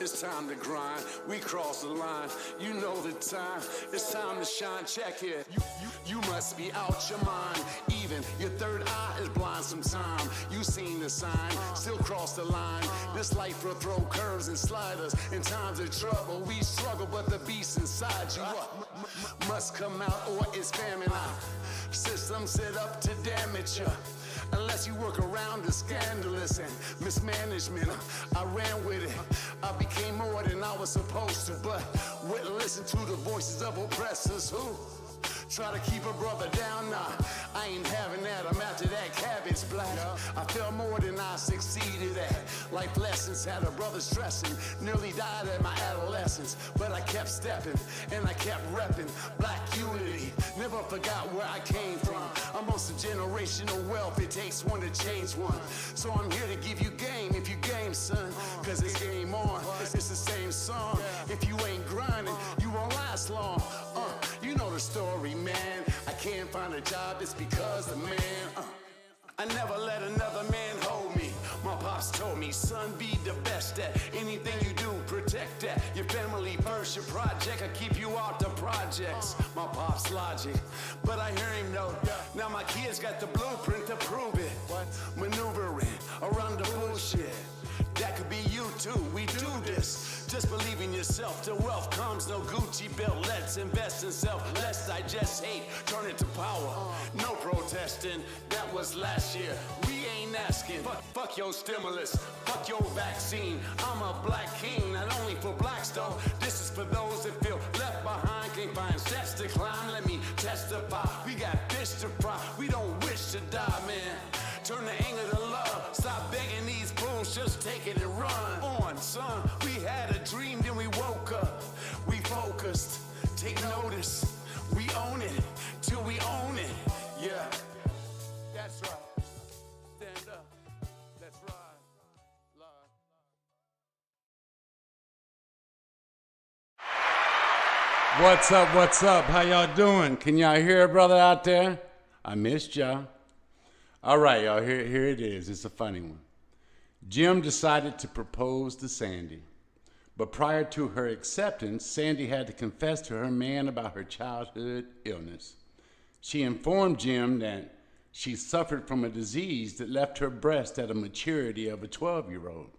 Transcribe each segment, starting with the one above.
It's time to grind. We cross the line. You know the time. It's time to shine. Check it. You must be out your mind. Even your third eye is blind sometime. You seen the sign. Still cross the line. This life will throw curves and sliders. In times of trouble, we struggle, but the beast inside you must come out, or it's famine. System set up to damage you. Unless you work around the scandalous and mismanagement, I ran with it. I became more than I was supposed to, but wouldn't listen to the voices of oppressors who try to keep a brother down. Nah, I ain't having that. I'm after that cabbage black. I felt more than I succeeded at. Life lessons had a brother stressing. Nearly died at my adolescence, but I kept stepping and I kept repping black unity. Never forgot where I came from. I'm on some generational wealth. It takes one to change one. So I'm here to give you game if you game, son. Cause it's game on. It's the same song. If you ain't grinding, you won't last long. You know the story, man. I can't find a job, it's because the man. I never let another man hold me. My pops told me, son, be the best at anything you do, protect that. Your family first, your project, I keep you out the projects. My pop's logic, but I hear him though. Now my kids got the blueprint to prove it. Maneuvering around the bullshit. That could be you too, we do this. Just believe in yourself, the wealth comes, no Gucci belt. Let's invest in self, let's digest hate, turn it to power. No protesting, that was last year. We ain't asking, fuck your stimulus, fuck your vaccine. I'm a black king, not only for blacks though. This is for those that feel left behind, can't find steps to climb. Let me testify, we got fish to fry, we don't wish to die, man. Turn the anger to love, stop begging these fools, just take it and run. On, son, we had a dream, then we woke up. We focused, take notice, we own it, till we own it. Yeah, that's right. Stand up, let's ride. What's up? How y'all doing? Can y'all hear a brother out there? I missed y'all. All right, y'all, here it is. It's a funny one. Jim decided to propose to Sandy, but prior to her acceptance, Sandy had to confess to her man about her childhood illness. She informed Jim that she suffered from a disease that left her breast at a maturity of a 12-year-old.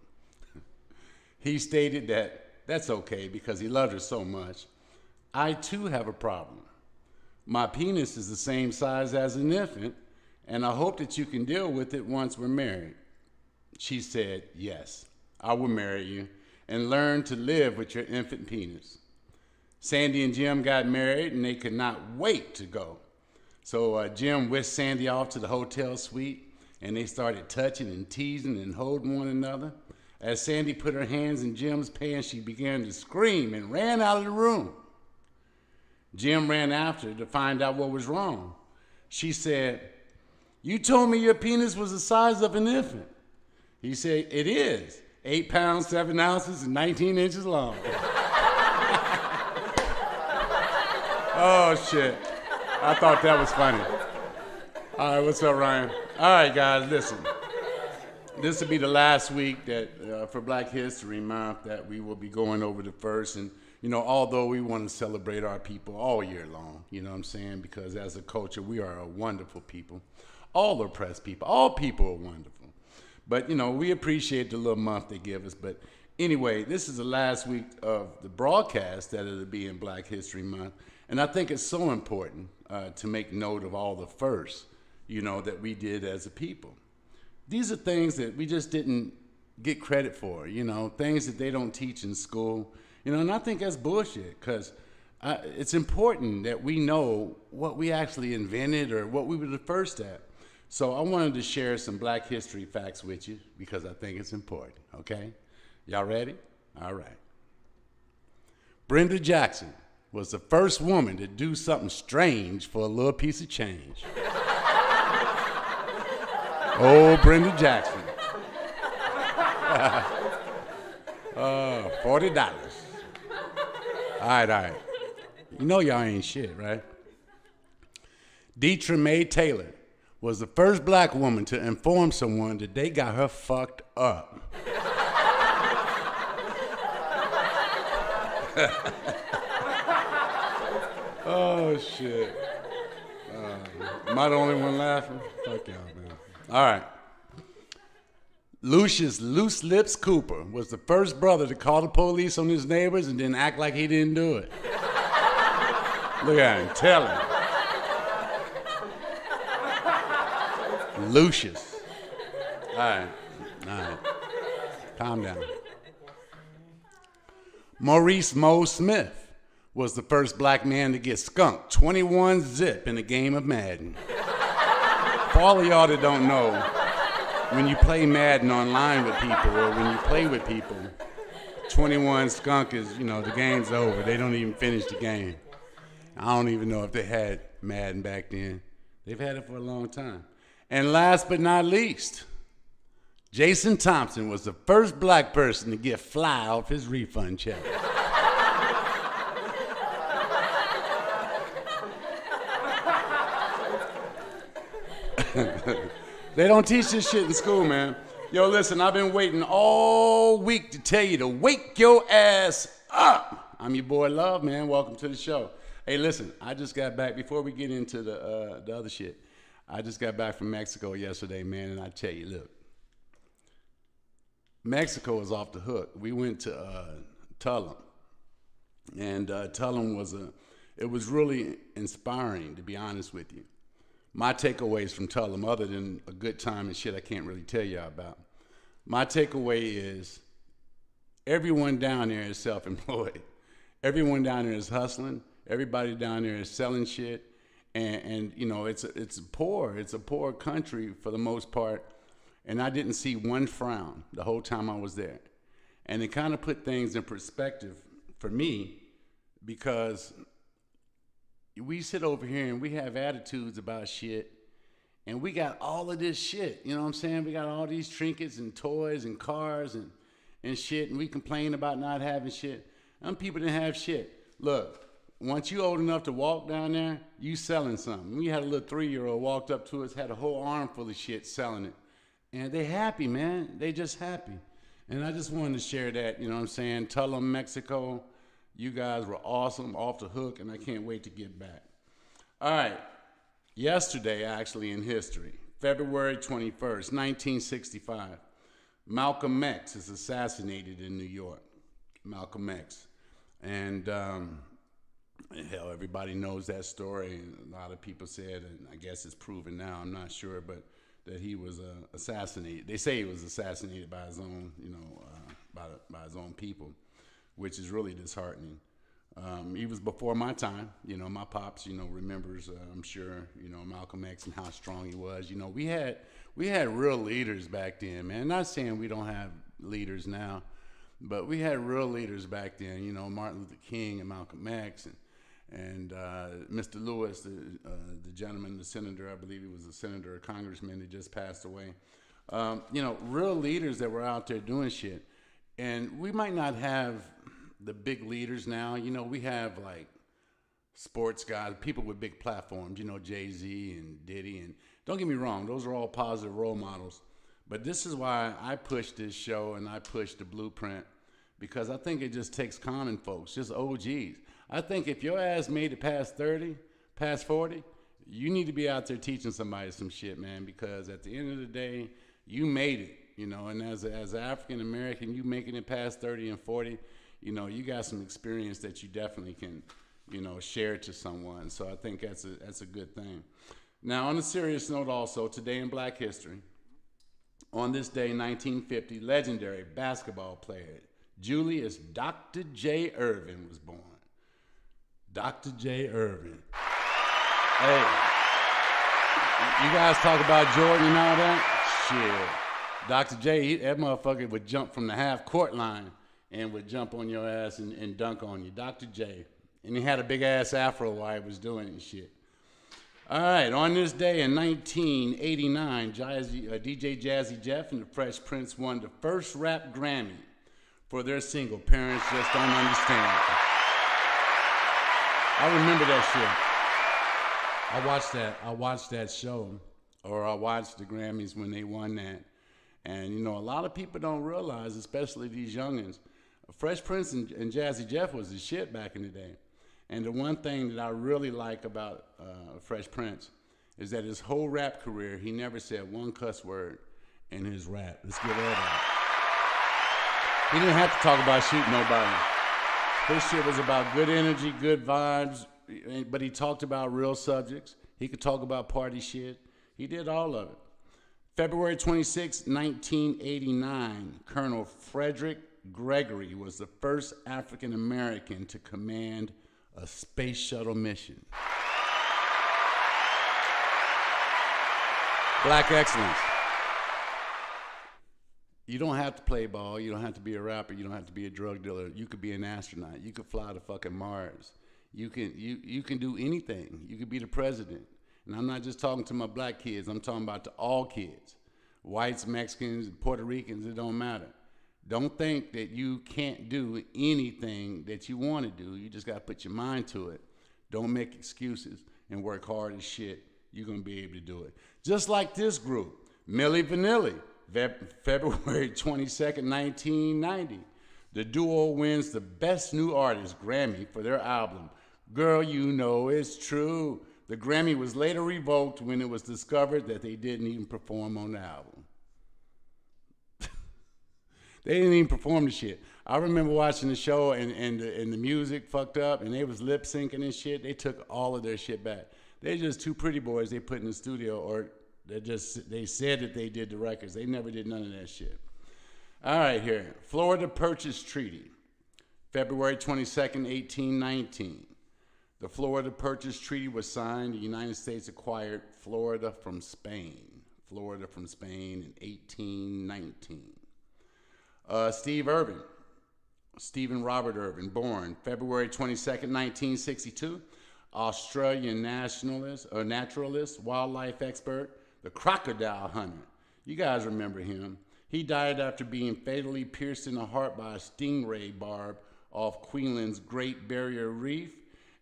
He stated that that's okay because he loved her so much. I too have a problem. My penis is the same size as an infant, and I hope that you can deal with it once we're married. She said, yes, I will marry you and learn to live with your infant penis. Sandy and Jim got married and they could not wait to go. So Jim whisked Sandy off to the hotel suite and they started touching and teasing and holding one another. As Sandy put her hands in Jim's pants, she began to scream and ran out of the room. Jim ran after her to find out what was wrong. She said, you told me your penis was the size of an infant. He said, it is. 8 pounds, 7 ounces, and 19 inches long. Oh, shit. I thought that was funny. All right, what's up, Ryan? All right, guys, listen. This will be the last week that for Black History Month that we will be going over the first. And, you know, although we want to celebrate our people all year long, you know what I'm saying? Because as a culture, we are a wonderful people. All oppressed people, all people are wonderful. But, you know, we appreciate the little month they give us. But anyway, this is the last week of the broadcast that it'll be in Black History Month. And I think it's so important to make note of all the firsts, you know, that we did as a people. These are things that we just didn't get credit for, you know, things that they don't teach in school. You know, and I think that's bullshit because it's important that we know what we actually invented or what we were the first at. So I wanted to share some Black history facts with you because I think it's important, okay? Y'all ready? All right. Brenda Jackson was the first woman to do something strange for a little piece of change. Oh, Brenda Jackson. $40. All right. You know y'all ain't shit, right? Deetra Mae Taylor was the first black woman to inform someone that they got her fucked up. Oh, shit. Am I the only one laughing? Fuck y'all, man. All right. Lucius Loose Lips Cooper was the first brother to call the police on his neighbors and then act like he didn't do it. Look at him, tell him. Lucius. All right. Calm down. Maurice Mo Smith was the first black man to get skunked 21 zip in a game of Madden. For all of y'all that don't know, when you play Madden online with people or when you play with people, 21 skunk is, the game's over. They don't even finish the game. I don't even know if they had Madden back then. They've had it for a long time. And last but not least, Jason Thompson was the first black person to get fly off his refund check. They don't teach this shit in school, man. Yo, listen, I've been waiting all week to tell you to wake your ass up. I'm your boy Love, man. Welcome to the show. Hey, listen, I just got back, before we get into the other shit, I just got back from Mexico yesterday, man, and I tell you, look, Mexico is off the hook. We went to Tulum, and Tulum it was really inspiring, to be honest with you. My takeaways from Tulum, other than a good time and shit I can't really tell y'all about, my takeaway is everyone down there is self-employed. Everyone down there is hustling. Everybody down there is selling shit. And it's a poor country for the most part. And I didn't see one frown the whole time I was there. And it kind of put things in perspective for me, because we sit over here and we have attitudes about shit, and we got all of this shit, you know what I'm saying? We got all these trinkets and toys and cars and shit, and we complain about not having shit. Them people didn't have shit. Look, once you old enough to walk down there, you selling something. We had a little 3-year-old walked up to us, had a whole arm full of shit selling it. And they happy, man. They just happy. And I just wanted to share that, you know what I'm saying? Tulum, Mexico, you guys were awesome, off the hook, and I can't wait to get back. All right. Yesterday, actually, in history, February 21st, 1965, Malcolm X is assassinated in New York. Malcolm X. And hell, everybody knows that story. And a lot of people said, and I guess it's proven now, I'm not sure, but that he was assassinated. They say he was assassinated by his own, by his own people, which is really disheartening. He was before my time. My pops, remembers, I'm sure, Malcolm X and how strong he was. We had real leaders back then, man. Not saying we don't have leaders now, but we had real leaders back then. Martin Luther King and Malcolm X and Mr. Lewis, the gentleman, the senator, I believe he was a senator or congressman that just passed away. Real leaders that were out there doing shit. And we might not have the big leaders now. We have like sports guys, people with big platforms, Jay-Z and Diddy. And don't get me wrong, those are all positive role models. But this is why I push this show and I push the blueprint, because I think it just takes common folks, just OGs. I think if your ass made it past 30, past 40, you need to be out there teaching somebody some shit, man, because at the end of the day, you made it, and as an African American, you making it past 30 and 40, you got some experience that you definitely can, share to someone. So I think that's a good thing. Now, on a serious note also, today in Black History, on this day, 1950, legendary basketball player Julius Dr. J. Irvin was born. Dr. J. Irvin. Hey, you guys talk about Jordan and all that? Shit. Dr. J, that motherfucker would jump from the half-court line and would jump on your ass and dunk on you. Dr. J. And he had a big-ass afro while he was doing it and shit. All right, on this day in 1989, DJ Jazzy Jeff and the Fresh Prince won the first rap Grammy for their single, Parents Just Don't Understand. I remember that shit. I watched that show, or I watched the Grammys when they won that. And, a lot of people don't realize, especially these youngins, Fresh Prince and Jazzy Jeff was the shit back in the day. And the one thing that I really like about Fresh Prince is that his whole rap career, he never said one cuss word in his rap. Let's get that out. He didn't have to talk about shooting nobody. His shit was about good energy, good vibes, but he talked about real subjects. He could talk about party shit. He did all of it. February 26, 1989, Colonel Frederick Gregory was the first African American to command a space shuttle mission. Black excellence. You don't have to play ball. You don't have to be a rapper. You don't have to be a drug dealer. You could be an astronaut. You could fly to fucking Mars. You can do anything. You could be the president. And I'm not just talking to my black kids. I'm talking about to all kids. Whites, Mexicans, Puerto Ricans, it don't matter. Don't think that you can't do anything that you want to do. You just got to put your mind to it. Don't make excuses and work hard as shit. You're going to be able to do it. Just like this group, Milli Vanilli, February 22nd, 1990. The duo wins the Best New Artist Grammy for their album, Girl, You Know It's True. The Grammy was later revoked when it was discovered that they didn't even perform on the album. They didn't even perform the shit. I remember watching the show and the music fucked up and they was lip syncing and shit. They took all of their shit back. They're just two pretty boys they put in the studio, or they said that they did the records. They never did none of that shit. All right, here. Florida Purchase Treaty, February 22nd, 1819. The Florida Purchase Treaty was signed. The United States acquired Florida from Spain. Florida from Spain in 1819. Stephen Robert Irvin, born February 22nd, 1962. Australian naturalist, wildlife expert, the crocodile hunter. You guys remember him. He died after being fatally pierced in the heart by a stingray barb off Queensland's Great Barrier Reef,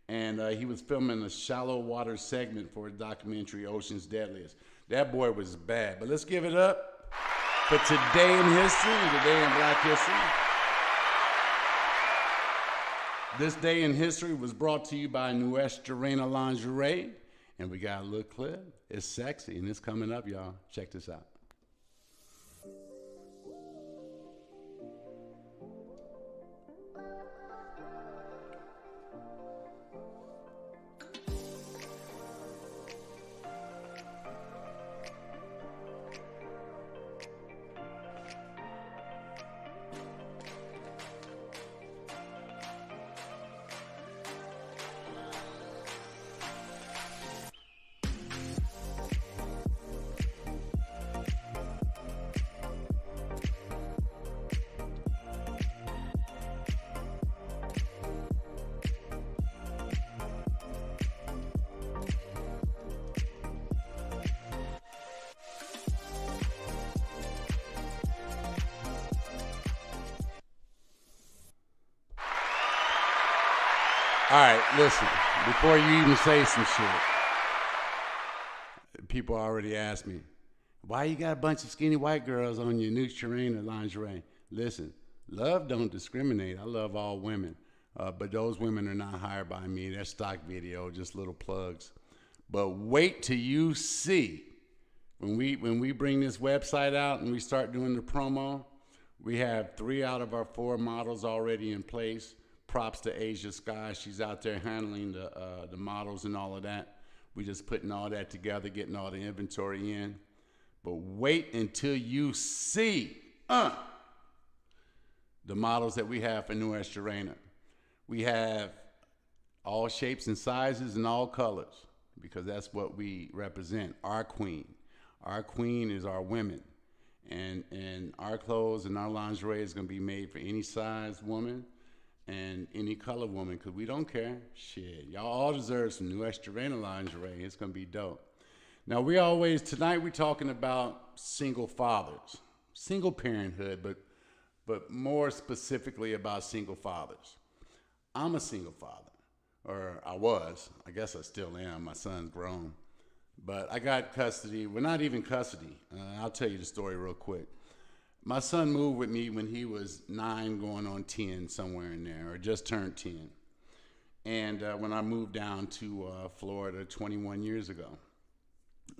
and he was filming a shallow water segment for a documentary, Ocean's Deadliest. That boy was bad, but let's give it up for today in history, today in Black history. This day in history was brought to you by Nuestra Reina Lingerie, and we got a little clip. It's sexy, and it's coming up, y'all. Check this out. All right, listen, before you even say some shit, people already asked me, why you got a bunch of skinny white girls on your Nuestra Reina lingerie? Listen, love don't discriminate. I love all women, but those women are not hired by me. They're stock video, just little plugs. But wait till you see, when we bring this website out and we start doing the promo, we have 3 out of our 4 models already in place. Props to Asia Sky. She's out there handling the models and all of that. We just putting all that together, getting all the inventory in. But wait until you see the models that we have for Nuestra Reina. We have all shapes and sizes and all colors, because that's what we represent, our queen. Our queen is our women. And our clothes and our lingerie is going to be made for any size woman and any color woman, because we don't care. Shit, y'all all deserve some Nuestra Reina lingerie. It's going to be dope. Now, tonight we're talking about single fathers, single parenthood, but more specifically about single fathers. I'm a single father, or I was. I guess I still am. My son's grown. But I got custody. Well, not even custody. I'll tell you the story real quick. My son moved with me when he was 9, going on 10, somewhere in there, or just turned 10. And when I moved down to Florida 21 years ago,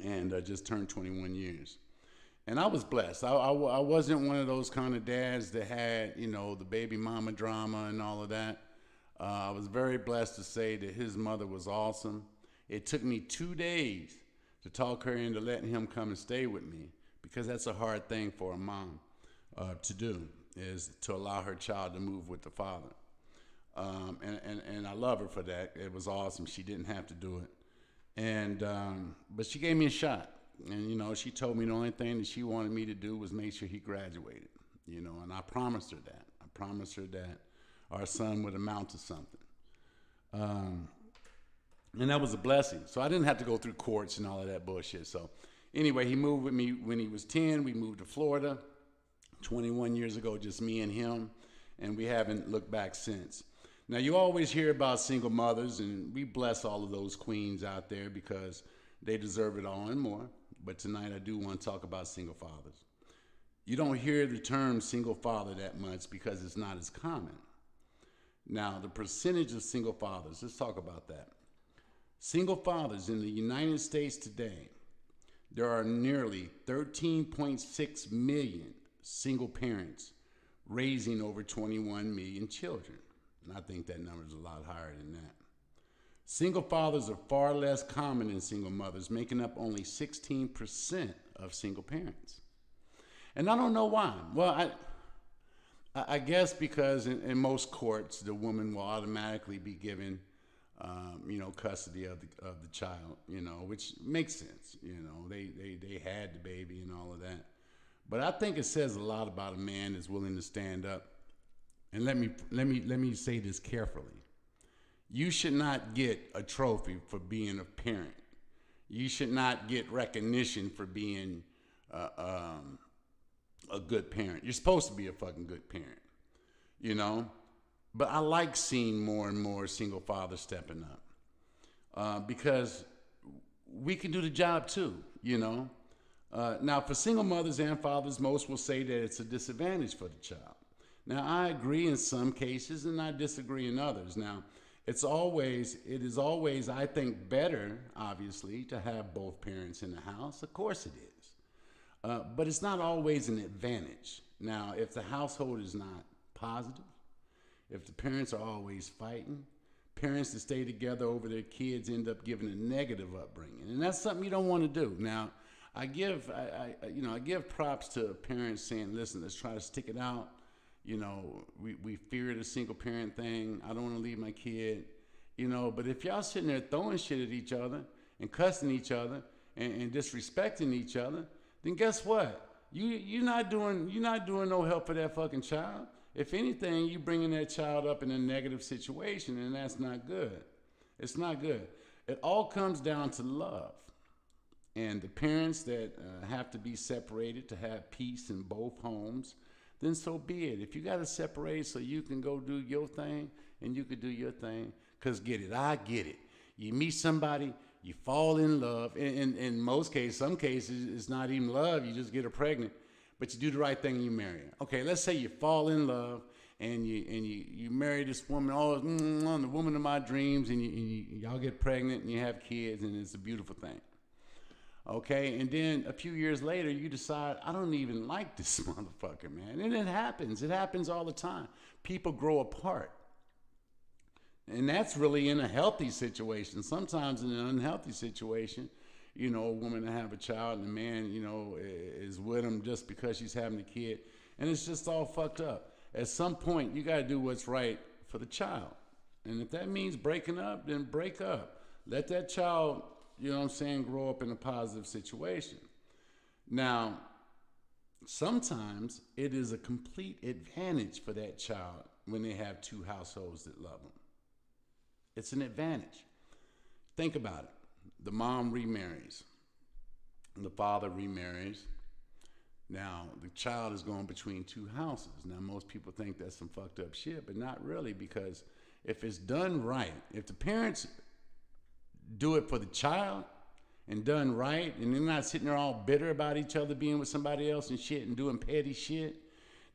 and just turned 21 years. And I was blessed. I wasn't one of those kind of dads that had, the baby mama drama and all of that. I was very blessed to say that his mother was awesome. It took me 2 days to talk her into letting him come and stay with me, because that's a hard thing for a mom to do, is to allow her child to move with the father. And I love her for that. It was awesome. She didn't have to do it. And but she gave me a shot. And, she told me the only thing that she wanted me to do was make sure he graduated, and I promised her that. I promised her that our son would amount to something. And that was a blessing. So I didn't have to go through courts and all of that bullshit. So anyway, he moved with me when he was 10. We moved to Florida 21 years ago, just me and him. And we haven't looked back since. Now, you always hear about single mothers, and we bless all of those queens out there because they deserve it all and more. But tonight I do want to talk about single fathers. You don't hear the term single father that much because it's not as common. Now, the percentage of single fathers, let's talk about that. Single fathers in the United States today, there are nearly 13.6 million single parents raising over 21 million children. And I think that number is a lot higher than that. Single fathers are far less common than single mothers, making up only 16% of single parents. And I don't know why. Well, I guess because in most courts, the woman will automatically be given, custody of the child, which makes sense. They had the baby and all of that. But I think it says a lot about a man that's willing to stand up. And let me say this carefully. You should not get a trophy for being a parent. You should not get recognition for being a good parent. You're supposed to be a fucking good parent, But I like seeing more and more single fathers stepping up because we can do the job too, Now, for single mothers and fathers, most will say that it's a disadvantage for the child. Now, I agree in some cases and I disagree in others. Now, it is always, I think, better, obviously, to have both parents in the house. Of course it is. But it's not always an advantage. Now, if the household is not positive, if the parents are always fighting, parents that stay together over their kids end up giving a negative upbringing. And that's something you don't want to do. Now, I give props to parents saying, listen, let's try to stick it out. We fear the single parent thing. I don't want to leave my kid, but if y'all sitting there throwing shit at each other and cussing each other and disrespecting each other, then guess what? You're not doing no help for that fucking child. If anything, you bringing that child up in a negative situation, and that's not good. It's not good. It all comes down to love. And the parents that have to be separated to have peace in both homes, then so be it. If you got to separate so you can go do your thing and you can do your thing, because I get it. You meet somebody, you fall in love. In most cases, some cases, it's not even love. You just get her pregnant, but you do the right thing and you marry her. Okay, let's say you fall in love and you marry this woman, the woman of my dreams, and y'all get pregnant and you have kids, and it's a beautiful thing. Okay, and then a few years later, you decide, I don't even like this motherfucker, man. And it happens. It happens all the time. People grow apart. And that's really in a healthy situation. Sometimes in an unhealthy situation, a woman to have a child and the man, is with them just because she's having a kid. And it's just all fucked up. At some point, you got to do what's right for the child. And if that means breaking up, then break up. Let that child, grow up in a positive situation. Now, sometimes it is a complete advantage for that child when they have two households that love them. It's an advantage. Think about it. The mom remarries. The father remarries. Now, the child is going between two houses. Now, most people think that's some fucked up shit, but not really, because if it's done right, if the parents do it for the child and done right, and they're not sitting there all bitter about each other being with somebody else and shit and doing petty shit,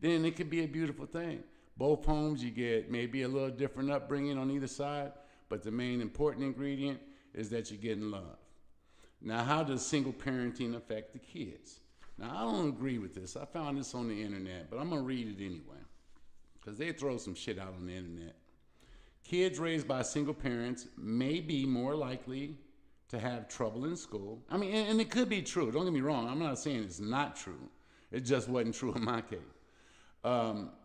then it could be a beautiful thing. Both homes, you get maybe a little different upbringing on either side, but the main important ingredient is that you're getting love. Now, how does single parenting affect the kids? Now, I don't agree with this. I found this on the internet, but I'm going to read it anyway, because they throw some shit out on the internet. Kids raised by single parents may be more likely to have trouble in school. I mean, and it could be true. Don't get me wrong. I'm not saying it's not true. It just wasn't true in my case.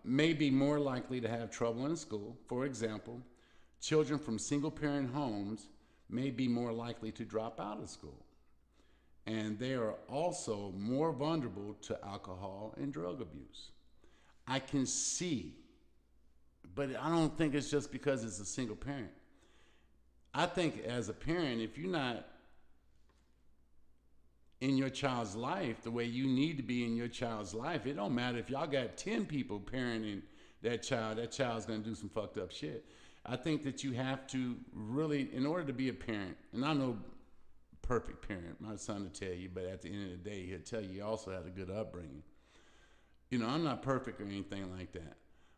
May be more likely to have trouble in school. For example, children from single parent homes may be more likely to drop out of school. And they are also more vulnerable to alcohol and drug abuse. I can see, but I don't think it's just because it's a single parent. I think as a parent, if you're not in your child's life the way you need to be in your child's life, it don't matter if y'all got 10 people parenting that child's gonna do some fucked up shit. I think that you have to really, in order to be a parent, and I know perfect parent, my son will tell you, but at the end of the day, he'll tell you he also had a good upbringing. You know, I'm not perfect or anything like that,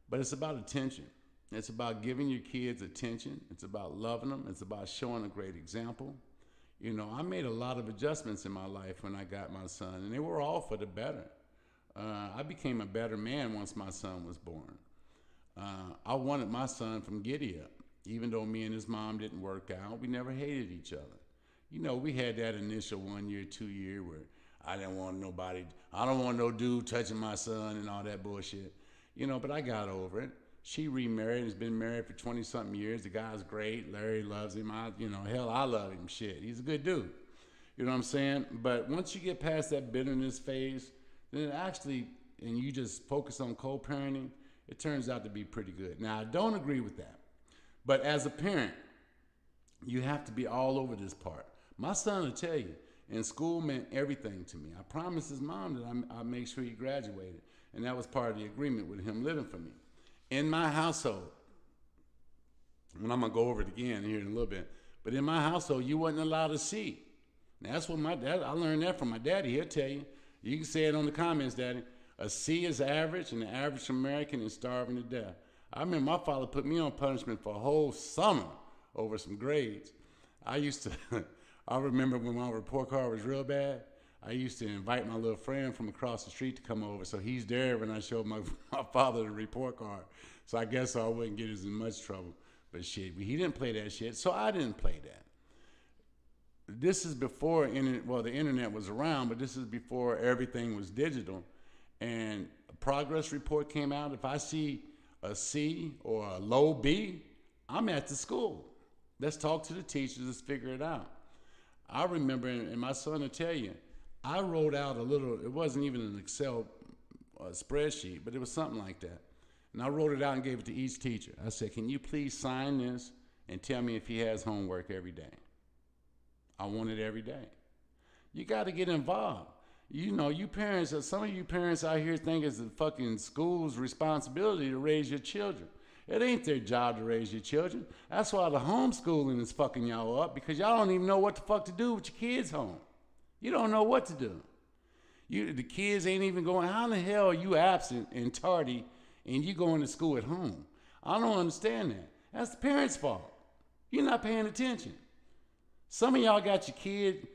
but it's about attention. It's about giving your kids attention. It's about loving them. It's about showing a great example. You know, I made a lot of adjustments in my life when I got my son, and they were all for the better. I became a better man once my son was born. I wanted my son from giddy up. Even though me and his mom didn't work out, we never hated each other. You know, we had that initial 1 year, 2 year where I don't want no dude touching my son and all that bullshit. You know, but I got over it. She remarried and has been married for 20 something years. The guy's great. Larry loves him. I love him. Shit, he's a good dude. You know what I'm saying? But once you get past that bitterness phase, then it actually, and you just focus on co-parenting, it turns out to be pretty good. Now, I don't agree with that. But as a parent, you have to be all over this part. My son will tell you, and school meant everything to me. I promised his mom that I'd make sure he graduated. And that was part of the agreement with him living for me. In my household, and I'm going to go over it again here in a little bit, but in my household, you wasn't allowed to see. Now, that's what I learned that from my daddy. He'll tell you. You can say it on the comments, Daddy. A C is average, and the average American is starving to death. I remember my father put me on punishment for a whole summer over some grades. I remember when my report card was real bad, I used to invite my little friend from across the street to come over, so he's there when I showed my father the report card. So I guess I wouldn't get as in much trouble. But shit, he didn't play that shit, so I didn't play that. This is before, the internet was around, but this is before everything was digital. And a progress report came out. If I see a C or a low B, I'm at the school. Let's talk to the teachers, let's figure it out. I remember, and my son will tell you, I wrote out it wasn't even an Excel spreadsheet, but it was something like that. And I wrote it out and gave it to each teacher. I said, can you please sign this and tell me if he has homework every day? I want it every day. You got to get involved. You know, you parents, some of you parents out here think it's the fucking school's responsibility to raise your children. It ain't their job to raise your children. That's why the homeschooling is fucking y'all up, because y'all don't even know what the fuck to do with your kids home. You don't know what to do. The kids ain't even going, how in the hell are you absent and tardy and you going to school at home? I don't understand that. That's the parents' fault. You're not paying attention. Some of y'all got your kid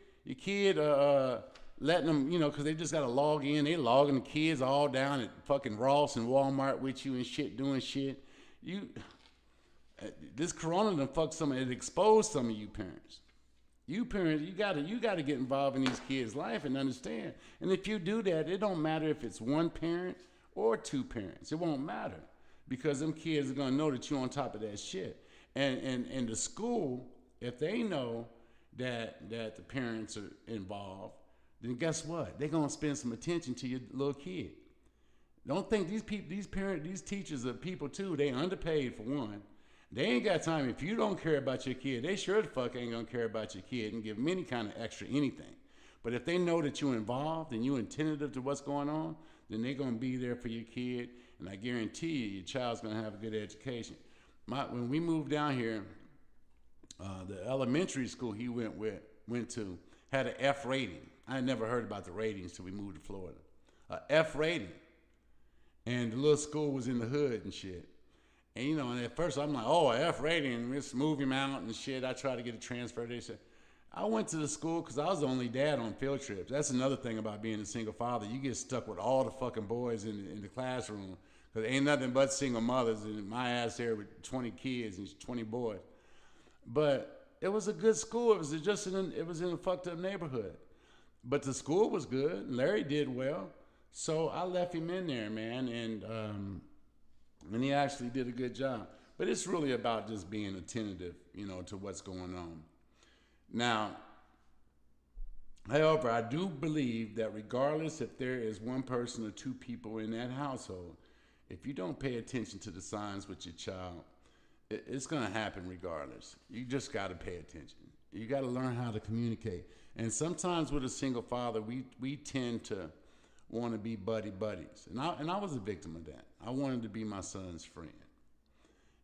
letting them, because they just got to log in. They logging the kids all down at fucking Ross and Walmart with you and shit, doing shit. This corona done fucked it exposed some of you parents. You parents, you gotta get involved in these kids' life and understand. And if you do that, it don't matter if it's one parent or two parents. It won't matter, because them kids are gonna know that you're on top of that shit. And the school, if they know that the parents are involved, then guess what? They're gonna spend some attention to your little kid. Don't think these teachers are people too. They underpaid for one. They ain't got time. If you don't care about your kid, they sure the fuck ain't gonna care about your kid and give them any kind of extra anything. But if they know that you're involved and you're attentive to what's going on, then they're gonna be there for your kid. And I guarantee you, your child's gonna have a good education. When we moved down here, the elementary school he went to had an F rating. I had never heard about the ratings till we moved to Florida. A F rating. And the little school was in the hood and shit. And you know, and at first I'm like, oh, a F rating, let's move him out and shit. I tried to get a transfer. They said, I went to the school because I was the only dad on field trips. That's another thing about being a single father. You get stuck with all the fucking boys in the classroom because ain't nothing but single mothers. And my ass there with 20 kids and 20 boys. But it was a good school. It was in a fucked up neighborhood. But the school was good. Larry did well. So I left him in there, man. And he actually did a good job. But it's really about just being attentive, you know, to what's going on. Now, however, I do believe that regardless if there is one person or two people in that household, if you don't pay attention to the signs with your child, it's going to happen regardless. You just got to pay attention. You got to learn how to communicate. And sometimes with a single father, we tend to want to be buddies. And I was a victim of that. I wanted to be my son's friend.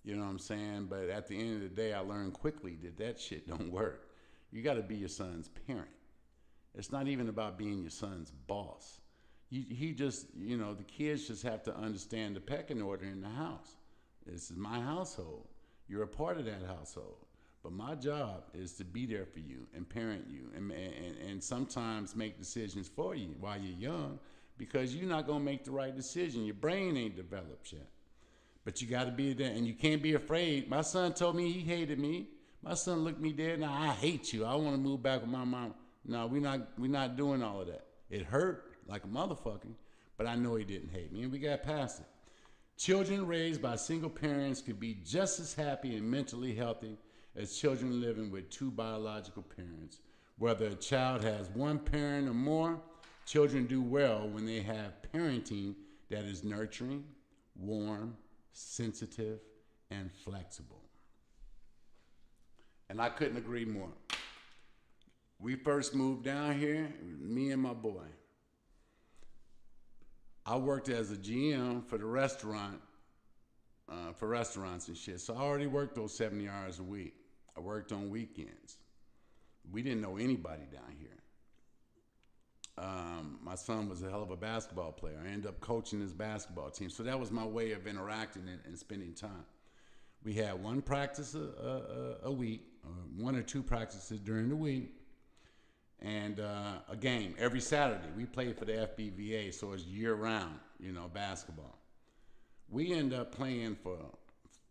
You know what I'm saying? But at the end of the day, I learned quickly that shit don't work. You got to be your son's parent. It's not even about being your son's boss. He just, you know, the kids just have to understand the pecking order in the house. This is my household. You're a part of that household. But my job is to be there for you and parent you and sometimes make decisions for you while you're young because you're not going to make the right decision. Your brain ain't developed yet. But you got to be there and you can't be afraid. My son told me he hated me. My son looked me dead and I hate you. I want to move back with my mom. No, we're not doing all of that. It hurt like a motherfucker, but I know he didn't hate me and we got past it. Children raised by single parents can be just as happy and mentally healthy as children living with two biological parents. Whether a child has one parent or more, children do well when they have parenting that is nurturing, warm, sensitive, and flexible. And I couldn't agree more. We first moved down here, me and my boy. I worked as a GM for the restaurant, for restaurants and shit. So I already worked those 70 hours a week. I worked on weekends. We didn't know anybody down here. My son was a hell of a basketball player. I ended up coaching his basketball team. So that was my way of interacting and spending time. We had one practice a week, one or two practices during the week, and a game every Saturday. We played for the FBVA, so it's year-round, you know, basketball. We end up playing for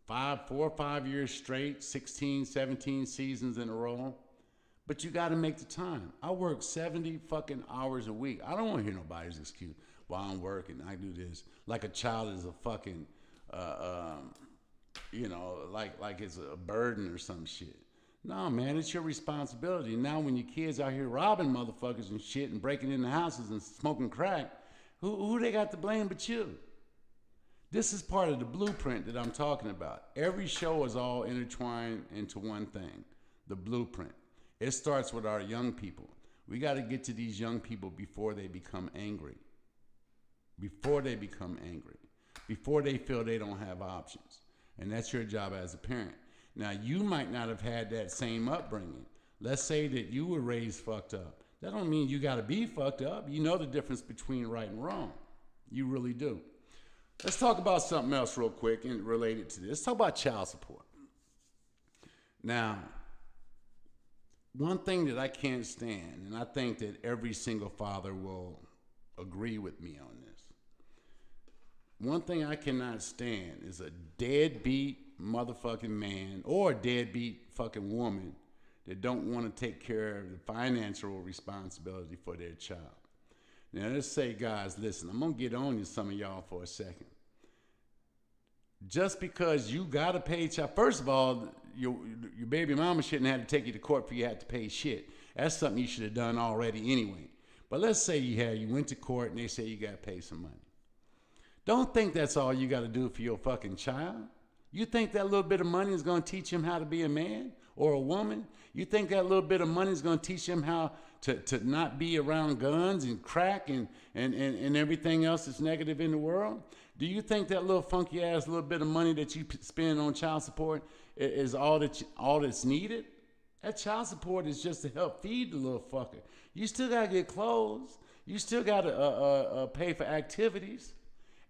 4 or 5 years straight, 16, 17 seasons in a row. But you got to make the time. I work 70 fucking hours a week. I don't want to hear nobody's excuse. While I'm working, I do this. Like a child is a fucking, you know, like it's a burden or some shit. No, man, it's your responsibility. Now when your kids out here robbing motherfuckers and shit and breaking into houses and smoking crack, who they got to blame but you? This is part of the blueprint that I'm talking about. Every show is all intertwined into one thing, the blueprint. It starts with our young people. We got to get to these young people before they become angry. Before they become angry. Before they feel they don't have options. And that's your job as a parent. Now, you might not have had that same upbringing. Let's say that you were raised fucked up. That don't mean you got to be fucked up. You know the difference between right and wrong. You really do. Let's talk about something else real quick and related to this. Let's talk about child support. Now, one thing that I can't stand, and I think that every single father will agree with me on this. One thing I cannot stand is a deadbeat motherfucking man or a deadbeat fucking woman that don't want to take care of the financial responsibility for their child. Now let's say, guys, listen, I'm going to get on to some of y'all for a second. Just because you got to pay child, first of all, your baby mama shouldn't have to take you to court for you had to pay shit. That's something you should have done already anyway. But let's say you went to court and they say you got to pay some money. Don't think that's all you got to do for your fucking child. You think that little bit of money is going to teach him how to be a man or a woman? You think that little bit of money is going to teach him how to not be around guns and crack and everything else that's negative in the world? Do you think that little funky ass little bit of money that you spend on child support is all that's needed? That child support is just to help feed the little fucker. You still gotta get clothes. You still gotta pay for activities.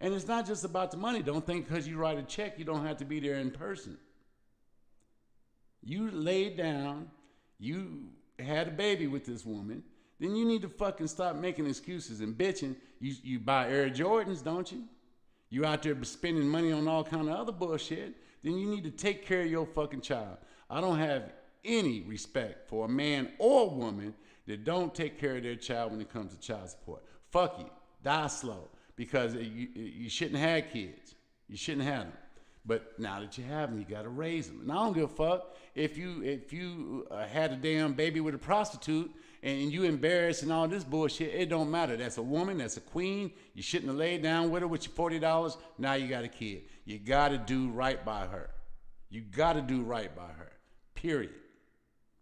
And it's not just about the money. Don't think because you write a check, you don't have to be there in person. You laid down, you had a baby with this woman, then you need to fucking stop making excuses and bitching. You buy Air Jordans, don't you? You out there spending money on all kind of other bullshit. Then you need to take care of your fucking child. I don't have any respect for a man or woman that don't take care of their child when it comes to child support. Fuck you. Die slow. Because you shouldn't have kids. You shouldn't have them. But now that you have them, you got to raise them. And I don't give a fuck if you had a damn baby with a prostitute and you embarrassed and all this bullshit. It don't matter. That's a woman. That's a queen. You shouldn't have laid down with her with your $40. Now you got a kid. You got to do right by her. You got to do right by her. Period.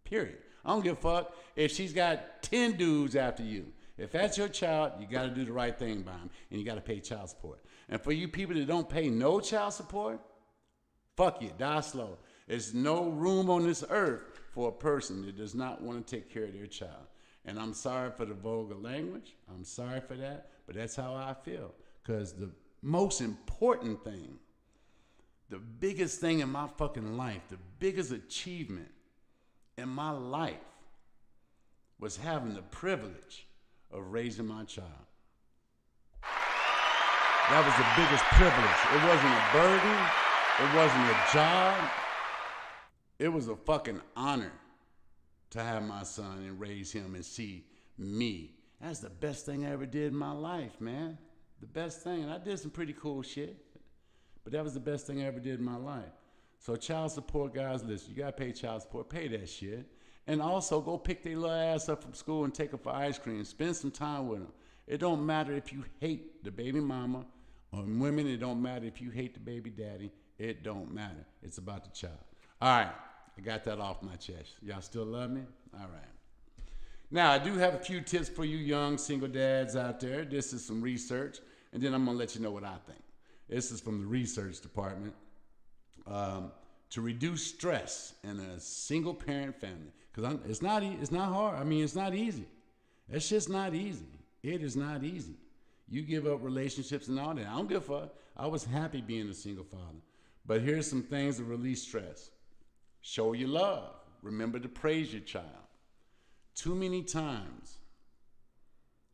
Period. I don't give a fuck if she's got 10 dudes after you. If that's your child, you got to do the right thing by him, and you got to pay child support. And for you people that don't pay no child support, fuck you, die slow. There's no room on this earth for a person that does not want to take care of their child. And I'm sorry for the vulgar language. I'm sorry for that, but that's how I feel. Because the most important thing, the biggest thing in my fucking life, the biggest achievement in my life was having the privilege of raising my child. That was the biggest privilege. It wasn't a burden. It wasn't a job. It was a fucking honor to have my son and raise him and see me. That's the best thing I ever did in my life, man. The best thing. And I did some pretty cool shit, but that was the best thing I ever did in my life. So child support, guys, listen, you gotta pay child support. Pay that shit. And also go pick their little ass up from school and take them for ice cream. Spend some time with them. It don't matter if you hate the baby mama or women. It don't matter if you hate the baby daddy. It don't matter. It's about the child. All right. I got that off my chest. Y'all still love me? All right. Now, I do have a few tips for you young single dads out there. This is some research, and then I'm going to let you know what I think. This is from the research department. To reduce stress in a single parent family. Because it's not hard. I mean, it's not easy. It's just not easy. It is not easy. You give up relationships and all that. I don't give a fuck. I was happy being a single father. But here's some things to release stress. Show your love. Remember to praise your child. Too many times,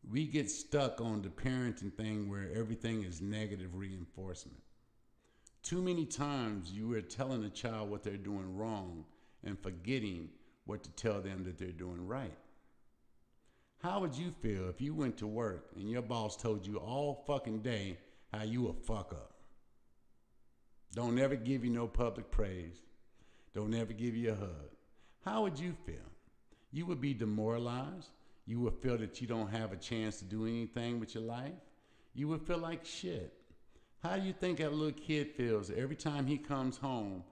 we get stuck on the parenting thing where everything is negative reinforcement. Too many times you are telling a child what they're doing wrong and forgetting what to tell them that they're doing right. How would you feel if you went to work and your boss told you all fucking day how you a fuck up? Don't ever give you no public praise. Don't ever give you a hug. How would you feel? You would be demoralized. You would feel that you don't have a chance to do anything with your life. You would feel like shit. How do you think that little kid feels every time he comes home?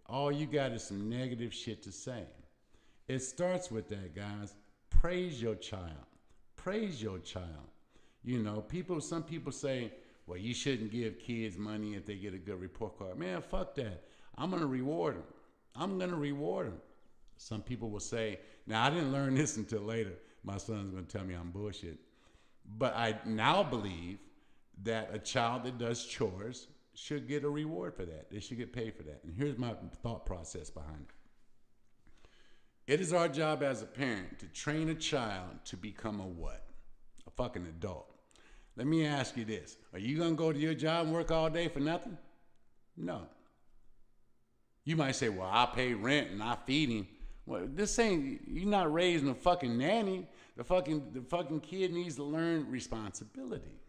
All you got is some negative shit to say. It starts with that, guys. Praise your child. Praise your child. You know, some people say, well, you shouldn't give kids money if they get a good report card. Man, fuck that. I'm going to reward them. I'm going to reward them. Some people will say, now I didn't learn this until later. My son's going to tell me I'm bullshit. But I now believe that a child that does chores should get a reward for that. They should get paid for that. And here's my thought process behind it. It is our job as a parent to train a child to become a what? A fucking adult. Let me ask you this. Are you going to go to your job and work all day for nothing? No. You might say, well, I pay rent and I feed him. Well, this ain't, you're not raising a fucking nanny. The fucking kid needs to learn responsibility.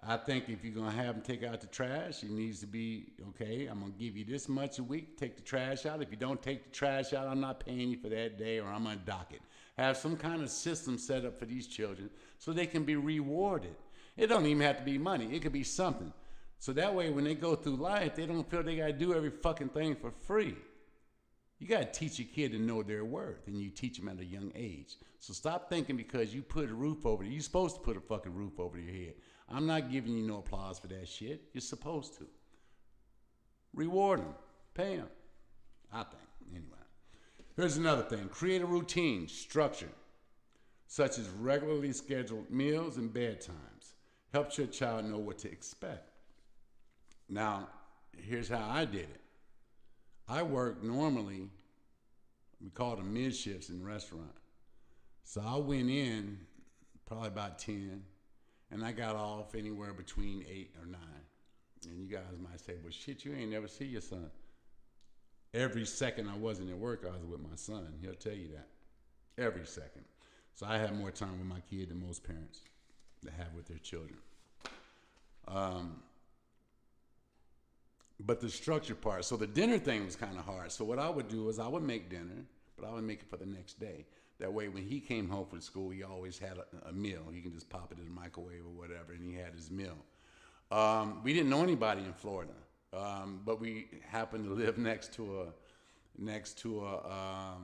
I think if you're going to have him take out the trash, he needs to be, okay, I'm going to give you this much a week, take the trash out. If you don't take the trash out, I'm not paying you for that day, or I'm going to dock it. Have some kind of system set up for these children so they can be rewarded. It don't even have to be money. It could be something. So that way when they go through life, they don't feel they got to do every fucking thing for free. You got to teach your kid to know their worth, and you teach them at a young age. So stop thinking because you put a roof over it. You're supposed to put a fucking roof over your head. I'm not giving you no applause for that shit. You're supposed to. Reward them. Pay them. I think. Anyway. Here's another thing. Create a routine, structure, such as regularly scheduled meals and bedtimes. Helps your child know what to expect. Now, here's how I did it. I work normally, we call them mid shifts in the restaurant. So I went in probably about 10, and I got off anywhere between 8 or 9. And you guys might say, well, shit, you ain't never see your son. Every second I wasn't at work, I was with my son. He'll tell you that. Every second. So I had more time with my kid than most parents that have with their children. But the structure part, so the dinner thing was kind of hard. So what I would do is I would make dinner, but I would make it for the next day. That way, when he came home from school, he always had a meal. He can just pop it in the microwave or whatever, and he had his meal. We didn't know anybody in Florida, but we happened to live next to a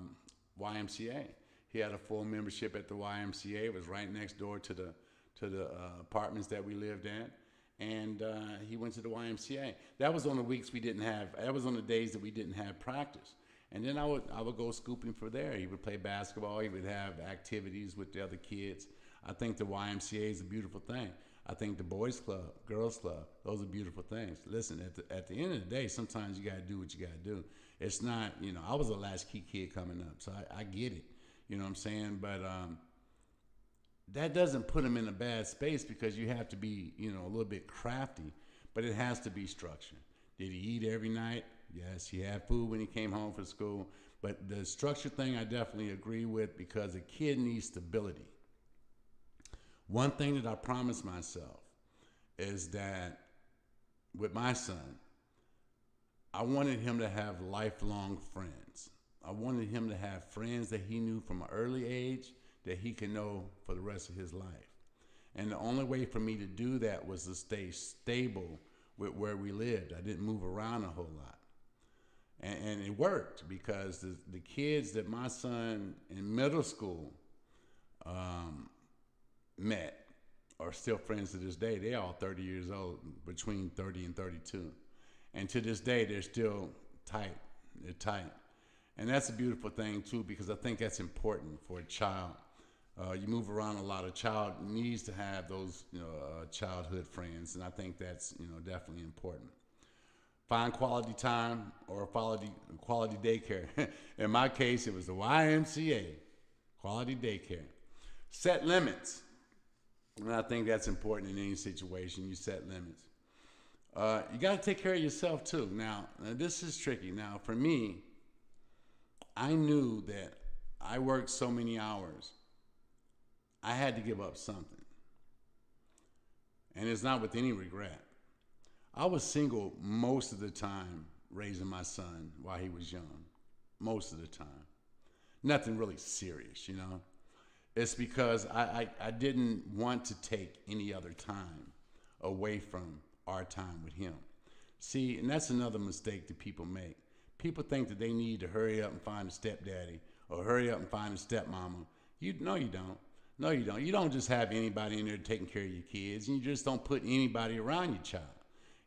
YMCA. He had a full membership at the YMCA. It was right next door to the apartments that we lived in. And he went to the YMCA. That was on the weeks we didn't have. That was on the days that we didn't have practice. And then I would go scooping for there. He would play basketball. He would have activities with the other kids. I think the YMCA is a beautiful thing. I think the boys club, girls club, those are beautiful things. Listen, at the end of the day, sometimes you got to do what you got to do. It's not, I was a latchkey kid coming up, so I get it. You know what I'm saying? But that doesn't put him in a bad space because you have to be, a little bit crafty, but it has to be structured. Did he eat every night? Yes, he had food when he came home from school. But the structure thing I definitely agree with because a kid needs stability. One thing that I promised myself is that with my son, I wanted him to have lifelong friends. I wanted him to have friends that he knew from an early age that he can know for the rest of his life. And the only way for me to do that was to stay stable with where we lived. I didn't move around a whole lot. And it worked because the kids that my son in middle school met are still friends to this day. They're all 30 years old, between 30 and 32. And to this day, they're still tight. They're tight. And that's a beautiful thing, too, because I think that's important for a child. You move around a lot. A child needs to have those childhood friends, and I think that's definitely important. Find quality time or quality daycare. In my case, it was the YMCA, quality daycare. Set limits, and I think that's important in any situation. You set limits. You got to take care of yourself too. Now, this is tricky. Now, for me, I knew that I worked so many hours. I had to give up something. And it's not with any regret. I was single most of the time raising my son while he was young. Most of the time. Nothing really serious, It's because I didn't want to take any other time away from our time with him. See, and that's another mistake that people make. People think that they need to hurry up and find a stepdaddy or hurry up and find a stepmama. No, you don't. No, you don't. You don't just have anybody in there taking care of your kids. You just don't put anybody around your child.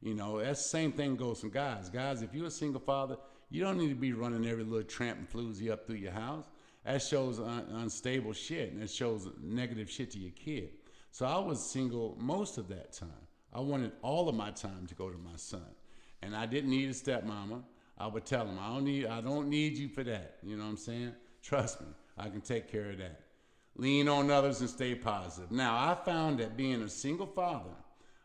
That's the same thing goes from guys. Guys, if you're a single father, you don't need to be running every little tramp and floozy up through your house. That shows unstable shit, and it shows negative shit to your kid. So I was single most of that time. I wanted all of my time to go to my son. And I didn't need a stepmama. I would tell him, I don't need you for that. You know what I'm saying? Trust me, I can take care of that. Lean on others and stay positive. Now, I found that being a single father,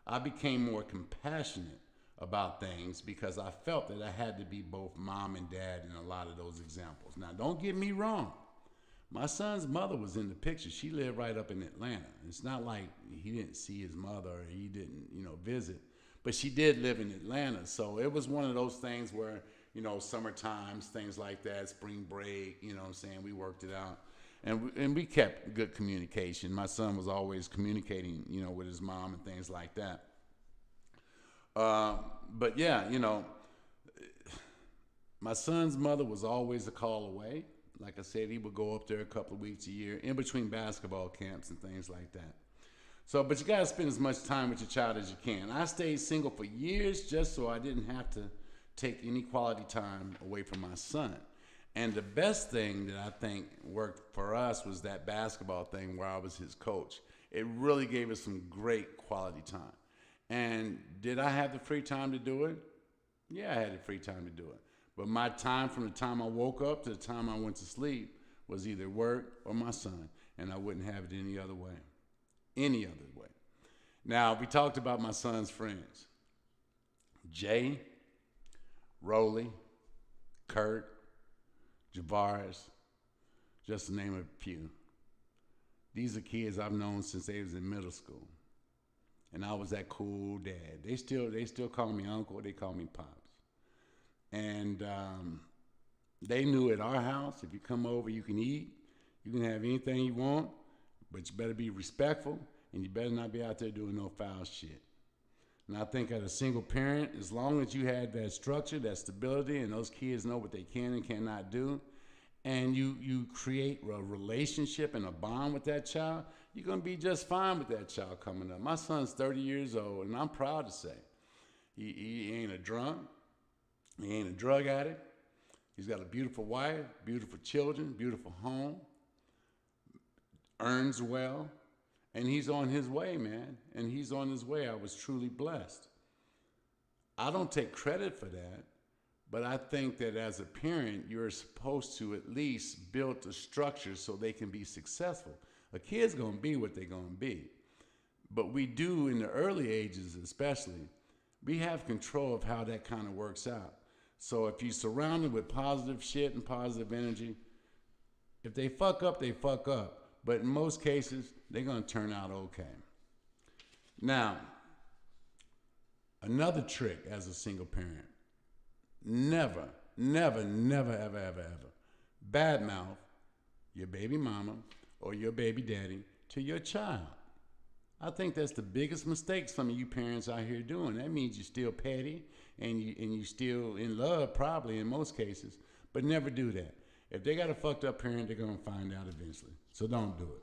I became more compassionate about things because I felt that I had to be both mom and dad in a lot of those examples. Now, don't get me wrong. My son's mother was in the picture. She lived right up in Atlanta. It's not like he didn't see his mother or he didn't, visit. But she did live in Atlanta. So it was one of those things where, summer times, things like that, spring break, we worked it out. And we kept good communication. My son was always communicating, with his mom and things like that. But yeah, my son's mother was always a call away. Like I said, he would go up there a couple of weeks a year in between basketball camps and things like that. So, but you got to spend as much time with your child as you can. I stayed single for years just so I didn't have to take any quality time away from my son. And the best thing that I think worked for us was that basketball thing where I was his coach. It really gave us some great quality time. And did I have the free time to do it? Yeah, I had the free time to do it. But my time from the time I woke up to the time I went to sleep was either work or my son. And I wouldn't have it any other way. Any other way. Now, we talked about my son's friends. Jay, Rolly, Kurt, Javaris, just to name a few. These are kids I've known since they was in middle school. And I was that cool dad. They still call me uncle, they call me pops. And they knew at our house, if you come over, you can eat, you can have anything you want, but you better be respectful, and you better not be out there doing no foul shit. And I think as a single parent, as long as you had that structure, that stability, and those kids know what they can and cannot do, and you create a relationship and a bond with that child, you're going to be just fine with that child coming up. My son's 30 years old, and I'm proud to say he ain't a drunk. He ain't a drug addict. He's got a beautiful wife, beautiful children, beautiful home, earns well. And he's on his way, man. And he's on his way. I was truly blessed. I don't take credit for that, but I think that as a parent, you're supposed to at least build a structure so they can be successful. A kid's going to be what they're going to be. But we do, in the early ages especially, we have control of how that kind of works out. So if you surround them with positive shit and positive energy, if they fuck up, they fuck up. But in most cases, they're going to turn out okay. Now, another trick as a single parent, never, ever badmouth your baby mama or your baby daddy to your child. I think that's the biggest mistake some of you parents out here doing. That means you're still petty and you still in love probably in most cases, but never do that. If they got a fucked up parent, they're going to find out eventually. So don't do it.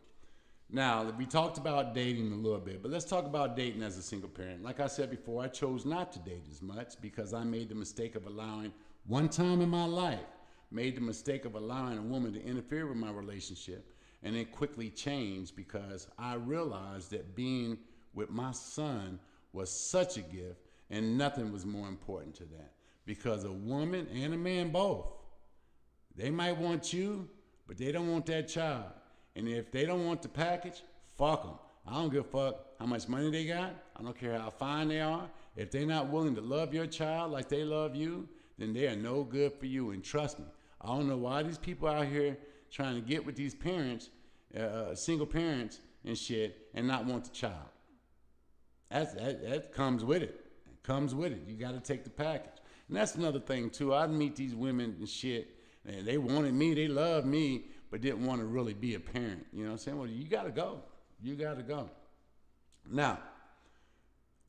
Now, we talked about dating a little bit, but let's talk about dating as a single parent. Like I said before, I chose not to date as much because I made the mistake of allowing, one time in my life, made the mistake of allowing a woman to interfere with my relationship and then quickly changed because I realized that being with my son was such a gift and nothing was more important to that. Because a woman and a man both, they might want you, but they don't want that child. And if they don't want the package, fuck them. I don't give a fuck how much money they got. I don't care how fine they are. If they're not willing to love your child like they love you, then they are no good for you. And trust me, I don't know why these people out here trying to get with these parents, single parents and shit, and not want the child. That comes with it. It comes with it. You got to take the package. And that's another thing, too. I'd meet these women and shit, and they wanted me, they loved me, but didn't want to really be a parent. You know what I'm saying? Well, you got to go. You got to go. Now,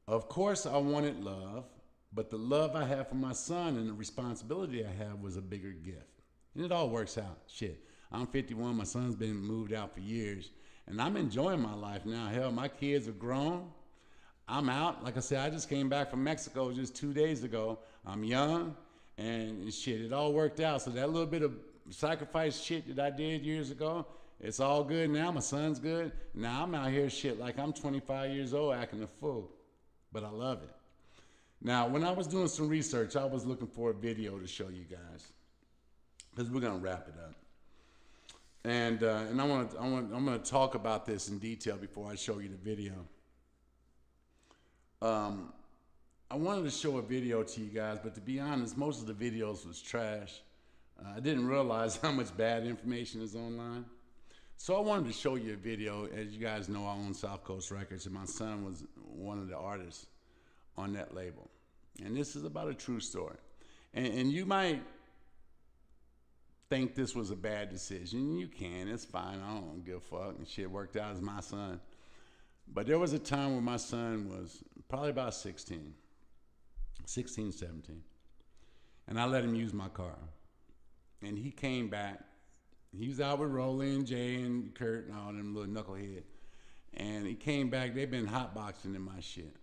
of course, I wanted love, but the love I have for my son and the responsibility I have was a bigger gift. And it all works out. Shit. I'm 51. My son's been moved out for years, and I'm enjoying my life now. Hell, my kids are grown. I'm out. Like I said, I just came back from Mexico just 2 days ago. I'm young, and shit, it all worked out. So that little bit of sacrifice shit that I did years ago, it's all good now. My son's good. Now I'm out here shit like I'm 25 years old acting a fool, but I love it. Now, when I was doing some research, I was looking for a video to show you guys because we're gonna wrap it up. And I'm gonna talk about this in detail before I show you the video. I wanted to show a video to you guys, but to be honest, most of the videos was trash. I didn't realize how much bad information is online. So I wanted to show you a video. As you guys know, I own South Coast Records, and my son was one of the artists on that label. And this is about a true story. And you might think this was a bad decision. You can, it's fine. I don't give a fuck. And shit worked out as my son. But there was a time when my son was probably about 16, 17. And I let him use my car. And he came back. He was out with Rolly and Jay and Kurt and all them little knucklehead. And he came back. They've been hotboxing in my shit.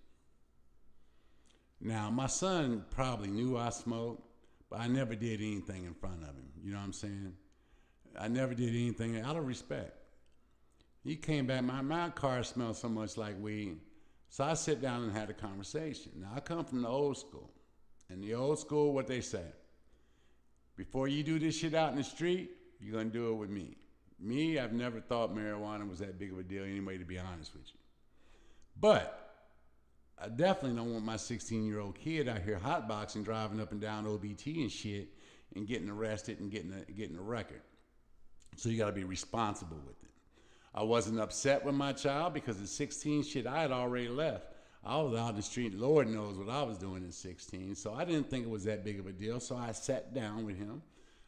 Now, my son probably knew I smoked, but I never did anything in front of him. You know what I'm saying? I never did anything out of respect. He came back, my car smelled so much like weed. So I sit down and had a conversation. Now, I come from the old school. In the old school, what they say, before you do this shit out in the street, you're going to do it with me. Me, I've never thought marijuana was that big of a deal anyway, to be honest with you. But I definitely don't want my 16-year-old kid out here hotboxing, driving up and down OBT and shit, and getting arrested and getting a record. So you got to be responsible with it. I wasn't upset with my child because at 16, shit, I had already left. I was out in the street. Lord knows what I was doing at 16. So I didn't think it was that big of a deal. So I sat down with him.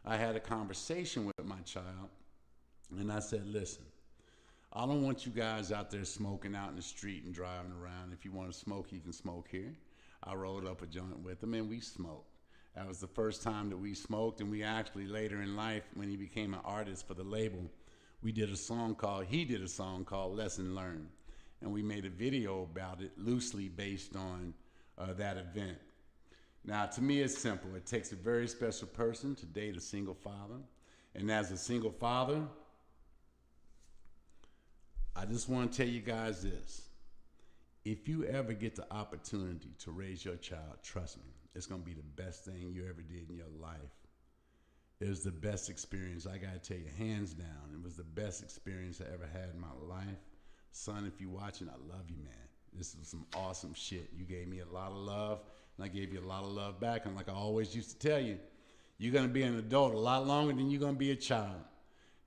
I had a conversation with my child. And I said, listen, I don't want you guys out there smoking out in the street and driving around. If you want to smoke, you can smoke here. I rolled up a joint with him and we smoked. That was the first time that we smoked. And we actually later in life, when he became an artist for the label, he did a song called Lesson Learned. And we made a video about it loosely based on that event. Now, to me, it's simple. It takes a very special person to date a single father. And as a single father, I just want to tell you guys this. If you ever get the opportunity to raise your child, trust me, it's going to be the best thing you ever did in your life. It was the best experience. I got to tell you, hands down, it was the best experience I ever had in my life. Son, if you're watching, I love you, man. This was some awesome shit. You gave me a lot of love, and I gave you a lot of love back. And like I always used to tell you, you're going to be an adult a lot longer than you're going to be a child.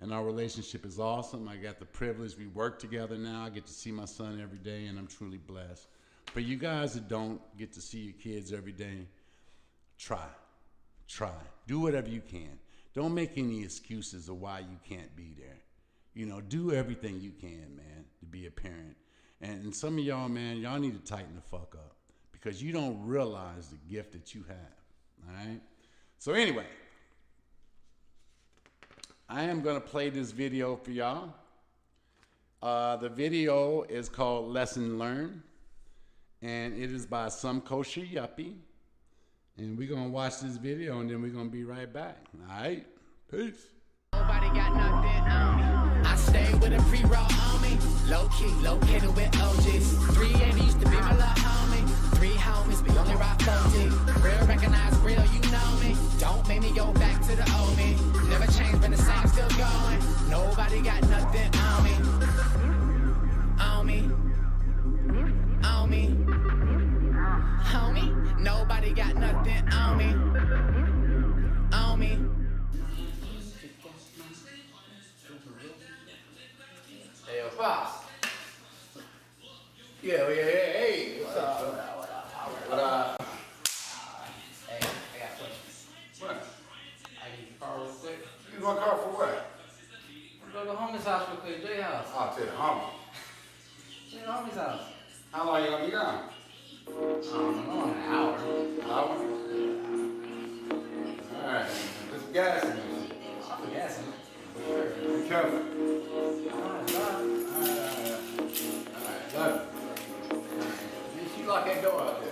And our relationship is awesome. I got the privilege. We work together now. I get to see my son every day, and I'm truly blessed. For you guys that don't get to see your kids every day, try. Do whatever you can. Don't make any excuses of why you can't be there. You know, do everything you can, man, to be a parent. And some of y'all, man, y'all need to tighten the fuck up because you don't realize the gift that you have, all right? So anyway, I am going to play this video for y'all. The video is called Lesson Learned, and it is by some kosher yuppie. And we're going to watch this video, and then we're going to be right back. All right? Peace. Nobody got nothing on me. I stay with a pre-roll on me. Low-key, located with OGs. 380 used to be my little homie. 3 homies, we only rock 4D. Real recognize real, you know me. Don't make me go back to the old me. Never changed, been the same, still going. Nobody got nothing on me. On me. On me. Homie, nobody got nothing on me. On me. Hey, yo, Pops. Yeah, hey. What's up? What up? Hey, I got a question. What? I need your car real quick. Use my car for what? Go to the homie's house real quick, Jay house. I'll tell the homie. Jay the homie's house. How long you gonna be gone? I don't know, an hour. Hour? Alright, let's gas in this. I'll put gas in it. Be careful. Alright, Love you. Make sure you lock that door out there.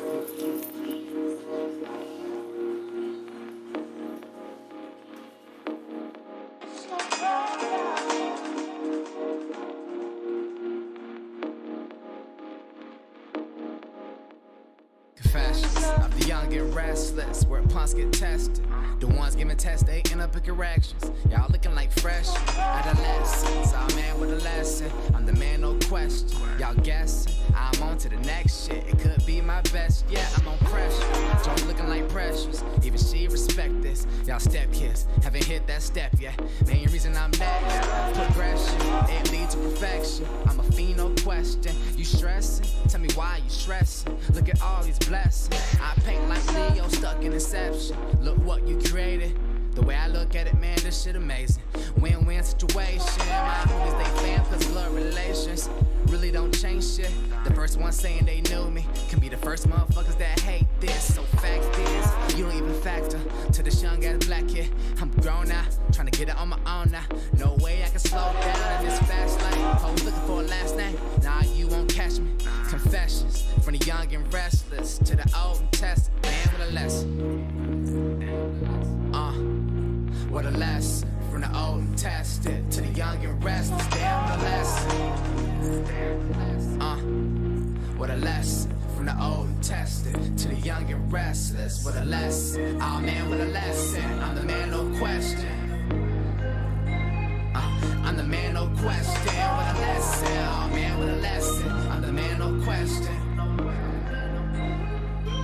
Confessions of the young get restless, where punks get tested. The ones giving tests, they end up picking corrections. Y'all looking like fresh adolescents. I'm man with a lesson. I'm the man, no question. Y'all guessing. I'm on to the next shit. It could be my best. Yeah, I'm on pressure. Don't looking like precious. Even she respect this. Y'all step kids haven't hit that step yet. Main reason I'm next. Progression. It leads to perfection. I'm a fiend, no question. You stressing? Tell me why you stressing. Look at all these blessings. I paint like Leo stuck in Inception. Look what you created. The way I look at it, man, this shit amazing. Win-win situation. My homies, they fam, cause blood relations really don't change shit. The first one saying they knew me can be the first motherfuckers that hate this. So fact is, you don't even factor to this young ass black kid. I'm grown now, trying to get it on my own now. No way I can slow down in this fast lane. Hoes looking for a last name, nah, you won't catch me. Confessions from the young and restless to the old and tested, man with a lesson. What a lesson from the old and tested to the young and restless. Damn, what a lesson. What a lesson from the old and tested to the young and restless. What a lesson. Oh man, what a lesson. I'm the man, no question. I'm the man, no question. What a lesson. Oh man, what a lesson. I'm the man, no question.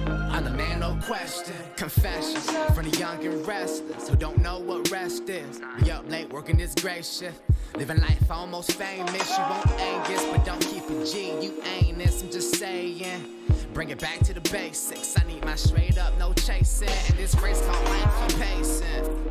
I'm the man, no question. Confessions from the young and restless who don't know what rest is. We up late working this great shift. Living life almost famous. You won't Angus, but don't keep it G. You ain't this, I'm just saying. Bring it back to the basics. I need my straight up, no chasing. And this race called life, keep pacing.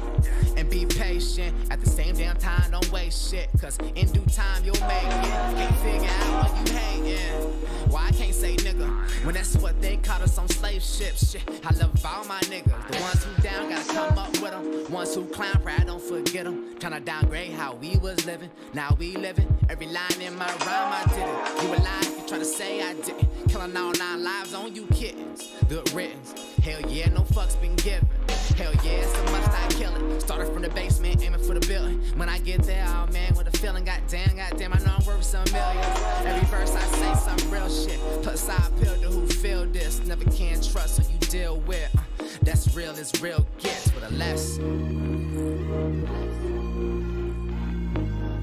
And be patient. At the same damn time, don't waste shit. Cause in due time, you'll make it. Can't figure out what you hating. Why I can't say nigga when that's what they caught us on slave ships. Shit, I love all my niggas. The ones who down, gotta come up with them. Ones who clown, pride, don't forget them. Tryna downgrade how we was living. Now we living. Every line in my rhyme, I did it. You alive, you try to say I didn't. Killing all 9 lives on you kittens. Good riddance. Hell yeah, no fucks been given. Hell yeah, so much I kill it. Started from the basement, aiming for the building. When I get there, oh man, with a feeling, goddamn, I know I'm worth some millions. Every verse I say some real shit. Plus I appeal to who feel this. Never can trust who you deal with. That's real as real gets with a lesson.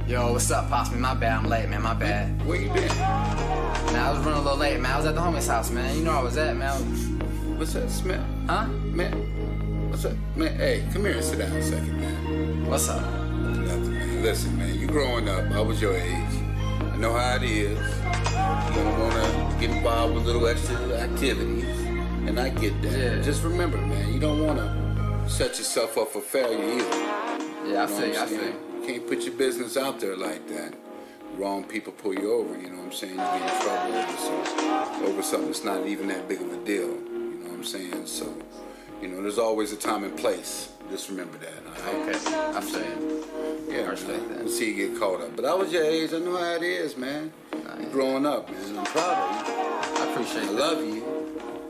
Yo, what's up, Pops? My bad, I'm late, man, my bad. Where you been? Man, I was running a little late, man. I was at the homie's house, man. You know where I was at, man. What's up, Smith? Huh? Man, what's up? Man, hey, come here and sit down a second, man. What's up? Nothing, man. Listen, man, you growing up, I was your age. I know how it is. You're gonna wanna get involved with little extra activities, and I get that. Yeah. Just remember, man, you don't wanna set yourself up for failure either. Yeah, I feel you, I feel you. You can't put your business out there like that. Wrong people pull you over, you know what I'm saying? You get in trouble over something that's not even that big of a deal, you know what I'm saying? So, you know, there's always a time and place. Just remember that, all right? Okay, I feel you. Yeah, Appreciate man. that. And see you get caught up. But I was your age, I know how it is, man. You're growing up, man. I'm proud of you. I appreciate I that. love you,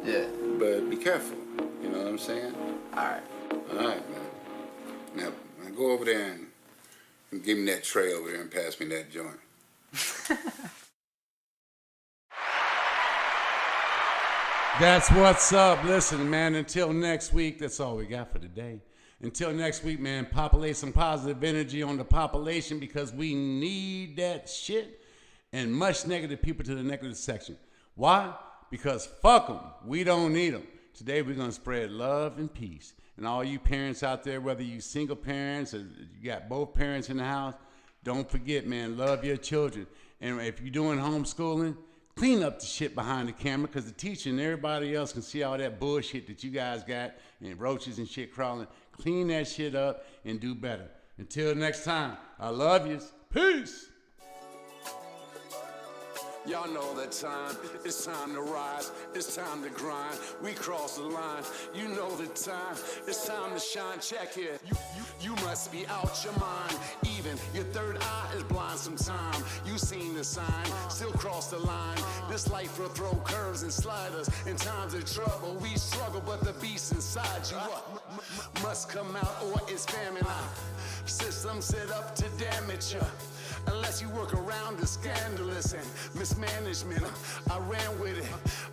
Yeah. but be careful, you know what I'm saying? Alright. All right, man. Now go over there and give me that tray over there and pass me that joint. That's what's up. Listen, man, until next week, that's all we got for today. Until next week, man, populate some positive energy on the population because we need that shit and much negative people to the negative section. Why? Because fuck them. We don't need them. Today, we're going to spread love and peace. And all you parents out there, whether you single parents or you got both parents in the house, don't forget, man, love your children. And if you're doing homeschooling, clean up the shit behind the camera because the teacher and everybody else can see all that bullshit that you guys got and roaches and shit crawling. Clean that shit up and do better. Until next time, I love yous. Peace. Y'all know the time, it's time to rise, it's time to grind. We cross the line, you know the time, it's time to shine. Check it, you must be out your mind. Even your third eye is blind sometime. You seen the sign, still cross the line. This life will throw curves and sliders. In times of trouble, we struggle, but the beast inside you must come out or it's famine. System set up to damage you. Unless you work around the scandalous and mismanagement, I ran with it.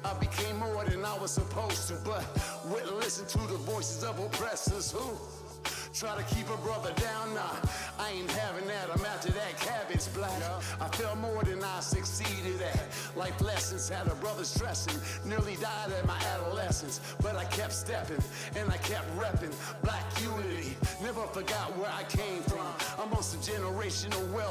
I became more than I was supposed to, but wouldn't listen to the voices of oppressors who try to keep a brother down. Nah, I ain't having that. I'm after that cabbage black. I felt more than I succeeded at. Life lessons had a brother stressing. Nearly died at my adolescence, but I kept stepping and I kept repping black unity. Never forgot where I came from. I'm on some generational wealth.